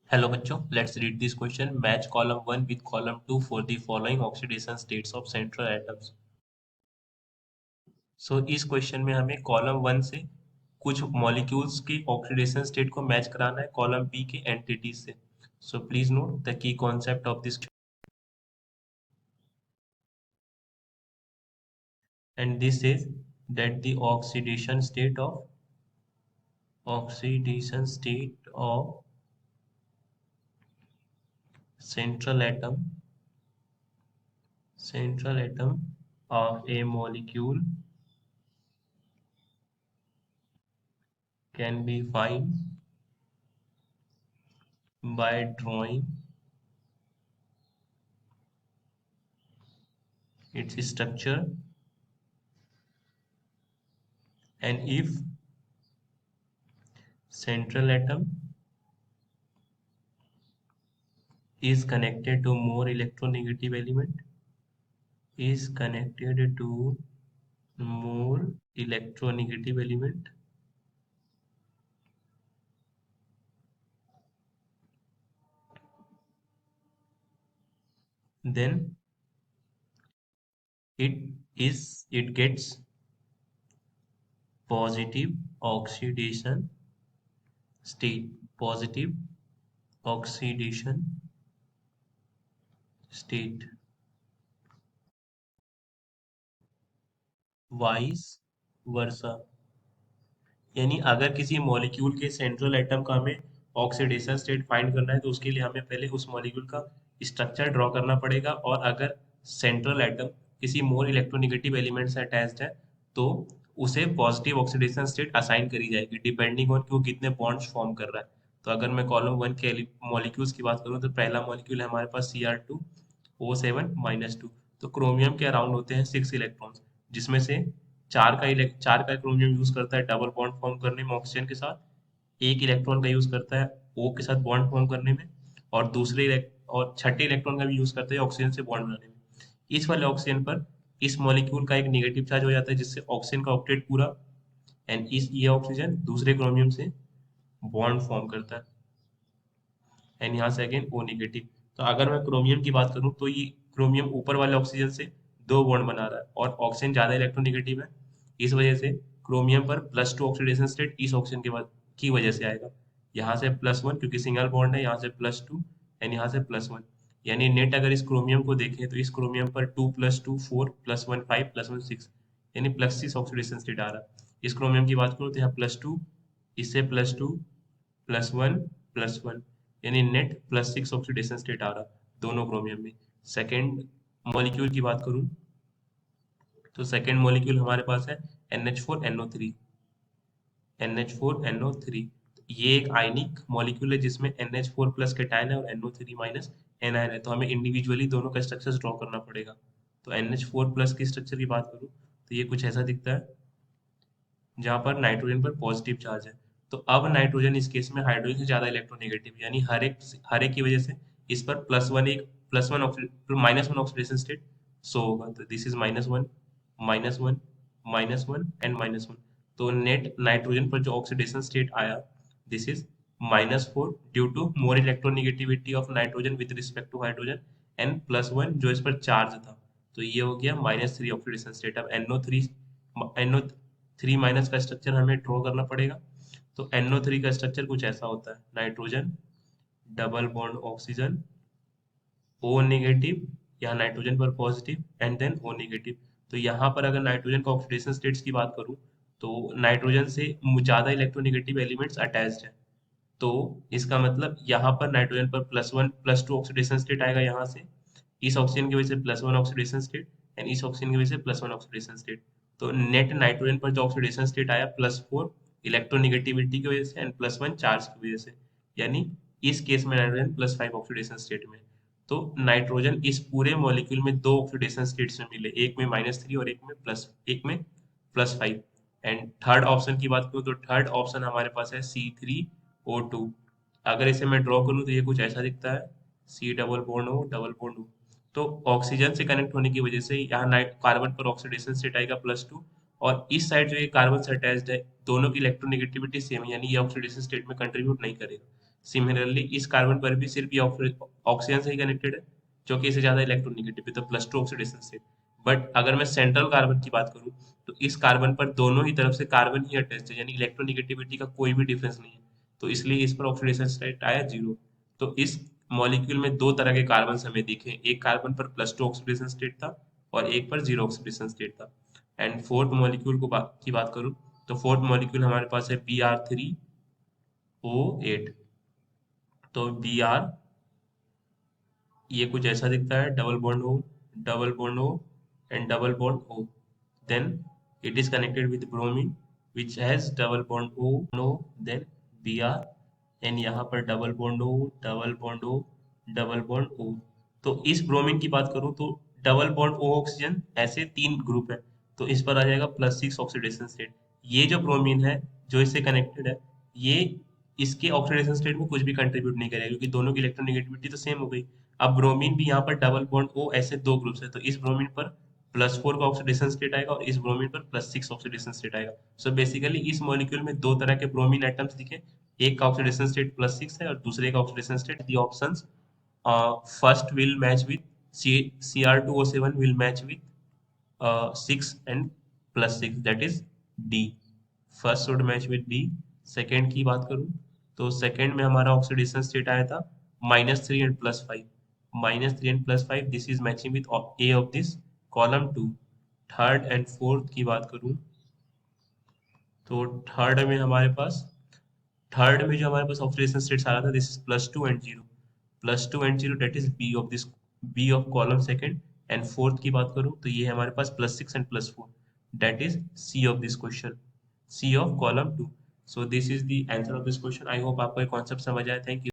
Hello बच्चों, let's read this question. Match column 1 with column 2 for the following oxidation states of central atoms. इस question में हमें column 1 से कुछ molecules की ऑक्सीडेशन स्टेट को मैच कराना है कॉलम बी के एंटिटीज से. Please note the key concept of this and this says that the oxidation state of central atom of a molecule can be found by drawing its structure, and if central atom is connected to more electronegative element, then it gets positive oxidation state. Vice versa, यानी अगर किसी molecule के central atom का हमें oxidation state find करना है तो उसके लिए हमें पहले उस मॉलिक्यूल का स्ट्रक्चर ड्रॉ करना पड़ेगा, और अगर सेंट्रल एटम किसी मोर इलेक्ट्रोनेगेटिव एलिमेंट से अटैच्ड है तो उसे पॉजिटिव ऑक्सीडेशन स्टेट असाइन करी जाएगी डिपेंडिंग ऑन कि वो कितने बॉन्ड्स फॉर्म कर रहा है. तो अगर मैं कॉलम 1 के मॉलिक्यूल्स की बात करूँ तो पहला मॉलिक्यूल है हमारे पास Cr2O7-2. तो क्रोमियम के अराउंड होते हैं 6 इलेक्ट्रॉन्स, जिसमें से चार का क्रोमियम यूज करता है डबल बॉन्ड फॉर्म करने में ऑक्सीजन के साथ, एक इलेक्ट्रॉन का यूज करता है O के साथ बॉन्ड फॉर्म करने में, और और छठे इलेक्ट्रॉन का भी यूज करता है ऑक्सीजन से बॉन्ड बनाने में. इस वाले ऑक्सीजन पर इस मॉलिक्यूल का एक नेगेटिव चार्ज हो जाता है जिससे ऑक्सीजन का ऑक्टेट पूरा, एंड ये ऑक्सीजन दूसरे क्रोमियम से बॉन्ड फॉर्म करता है, एंड यहाँ से अगेन ओ नेगेटिव. तो अगर मैं क्रोमियम की बात करूँ तो ये क्रोमियम ऊपर वाले ऑक्सीजन से दो बॉन्ड बना रहा है और ऑक्सीजन ज्यादा इलेक्ट्रोनेगेटिव है. इस वजह से क्रोमियम पर +2 ऑक्सीडेशन स्टेट इस ऑक्सीजन के बाद की वजह से आएगा. यहाँ से +1 क्योंकि सिंगल बॉन्ड है, यहाँ से +2 एंड यहाँ से +1. यानी नेट अगर इस क्रोमियम को देखें तो इस क्रोमियम पर 2+2 4 +1 5 +1 6, यानी +6 ऑक्सीडेशन स्टेट आ रहा है. इस क्रोमियम की बात करूँ तो यहाँ +2, इससे +2 +1 +1, यानी नेट +6 ऑक्सीडेशन स्टेट आ रहा दोनों क्रोमियम में. सेकेंड मॉलिक्यूल की बात करूं तो सेकेंड मॉलिक्यूल हमारे पास है NH4NO3. NH4NO3 ये एक आयनिक मॉलिक्यूल है जिसमें NH4 प्लस कैटायन है और NO3 माइनस एनायन है. तो हमें इंडिविजुअली दोनों का स्ट्रक्चर ड्रॉ करना पड़ेगा. तो NH4 प्लस की स्ट्रक्चर की बात करूं तो ये कुछ ऐसा दिखता है जहाँ पर नाइट्रोजन पर पॉजिटिव चार्ज है. तो अब नाइट्रोजन इस केस में हाइड्रोजन से ज्यादा इलेक्ट्रोनेगेटिव, यानी हर एक की वजह से इस पर +1 -1 ऑक्सीडेशन स्टेट शो होगा. तो दिस इज -1 -1 -1 एंड -1. तो नेट नाइट्रोजन पर जो ऑक्सीडेशन स्टेट आया this is -4 due to more electronegativity of nitrogen with respect to hydrogen, and +1 जो इस पर चार्ज था. तो ये हो गया -3 ऑक्सीडेशन स्टेट. अब NO3 माइनस का स्ट्रक्चर हमें ड्रॉ करना पड़ेगा. तो NO3 का स्ट्रक्चर कुछ ऐसा होता है: nitrogen double bond oxygen O negative, या नाइट्रोजन पर positive and then O negative. तो यहाँ पर अगर नाइट्रोजन का ऑक्सीडेशन स्टेट्स की बात करूँ तो नाइट्रोजन से ज्यादा इलेक्ट्रोनेगेटिव एलिमेंट्स अटैच्ड है. तो इसका मतलब यहाँ पर नाइट्रोजन पर +1 +2 ऑक्सीडेशन स्टेट आएगा यहाँ से, इस ऑक्सीजन की वजह से +1 ऑक्सीडेशन स्टेट, एंड इस ऑक्सीजन की वजह से +1 ऑक्सीडेशन स्टेट. तो नेट नाइट्रोजन पर जो ऑक्सीडेशन स्टेट आया +4 इलेक्ट्रोनेगेटिविटी की वजह से एंड +1 चार्ज की वजह से, यानी इस केस में नाइट्रोजन +5 ऑक्सीडेशन स्टेट में. तो नाइट्रोजन इस पूरे मॉलिक्यूल में दो ऑक्सीडेशन स्टेट्स में मिले, एक में -3 और एक में +5. एंड थर्ड ऑप्शन की बात करूँ तो थर्ड ऑप्शन हमारे पास है C3O2. अगर इसे मैं ड्रॉ करूँ तो ये कुछ ऐसा दिखता है, C double bond O double bond O. तो ऑक्सीजन से कनेक्ट होने की वजह से यहाँ नाइट कार्बन पर ऑक्सीडेशन स्टेट आएगा +2, और इस साइड जो ये कार्बन से अटैच्ड है दोनों की इलेक्ट्रोनेगेटिविटी सेम है, यानी ये ऑक्सीडेशन स्टेट में कंट्रीब्यूट नहीं करेगा. सिमिलरली इस कार्बन पर भी सिर्फ ये ऑक्सीजन से ही कनेक्टेड है, जो कि इससे ज्यादा इलेक्ट्रोनेगेटिव है, तो +2 ऑक्सीडेशन स्टेट। बट अगर मैं सेंट्रल कार्बन की बात करूं, तो इस कार्बन पर दोनों ही तरफ से कार्बन ही अटैच है, यानी इलेक्ट्रोनेगेटिविटी का कोई भी डिफरेंस नहीं है, तो इसलिए इस पर ऑक्सीडेशन स्टेट आया 0। तो इस मॉलिक्यूल में दो तरह के कार्बन हमें दिखे, एक कार्बन पर +2 ऑक्सीडेशन स्टेट था और एक पर 0 ऑक्सीडेशन स्टेट था। एंड फोर्थ मॉलिक्यूल की बात करूं, तो फोर्थ मॉलिक्यूल हमारे पास है Br3O8। तो Br ये कुछ ऐसा दिखता है, double bond O and double bond O। Then it is connected with bromine which has double bond O, then Br, and यहाँ पर double bond O, double bond O, double bond O। तो इस bromine की बात करूँ तो double bond O oxygen, ऐसे तीन ग्रुप है, तो इस पर आ जाएगा +6 ऑक्सीडेशन स्टेट। ये जो ब्रोमीन है जो इससे कनेक्टेड है, ये इसके ऑक्सीडेशन स्टेट में कुछ भी कंट्रीब्यूट नहीं करेगा, क्योंकि दोनों की इलेक्ट्रोनेगेटिविटी तो सेम हो गई। अब ब्रोमीन भी यहाँ पर डबल बॉन्ड O, ऐसे दो ग्रुप्स है, तो इस ब्रोमीन पर +4 का ऑक्सीडेशन स्टेट आएगा और इस ब्रोमीन पर +6 ऑक्सीडेशन स्टेट आएगा। सो बेसिकली इस मॉलिक्यूल में दो तरह के ब्रोमीन एटम्स दिखे, एक का ऑक्सीडेशन स्टेट +6 है और दूसरे का oxidation state. The options, first will match with Cr2O7 will match with 6 and +6, that is D। First would match with D. Second की बात करूं, तो सेकेंड में हमारा ऑक्सीडेशन स्टेट आया था -3 and +5, -3 and +5, this is matching with A of this column 2। Third and fourth की बात करूं, तो थर्ड में जो हमारे पास ऑक्सीडेशन स्टेट्स आ रहा था, this is +2 and 0, +2 and 0, that is B of this, B of column second. And fourth की बात करूं तो ये है हमारे पास +6 and +4, that is C of this question, C of column 2। So this is the answer of this question. I hope आपको ये कॉन्सेप्ट समझ आया। Thank you.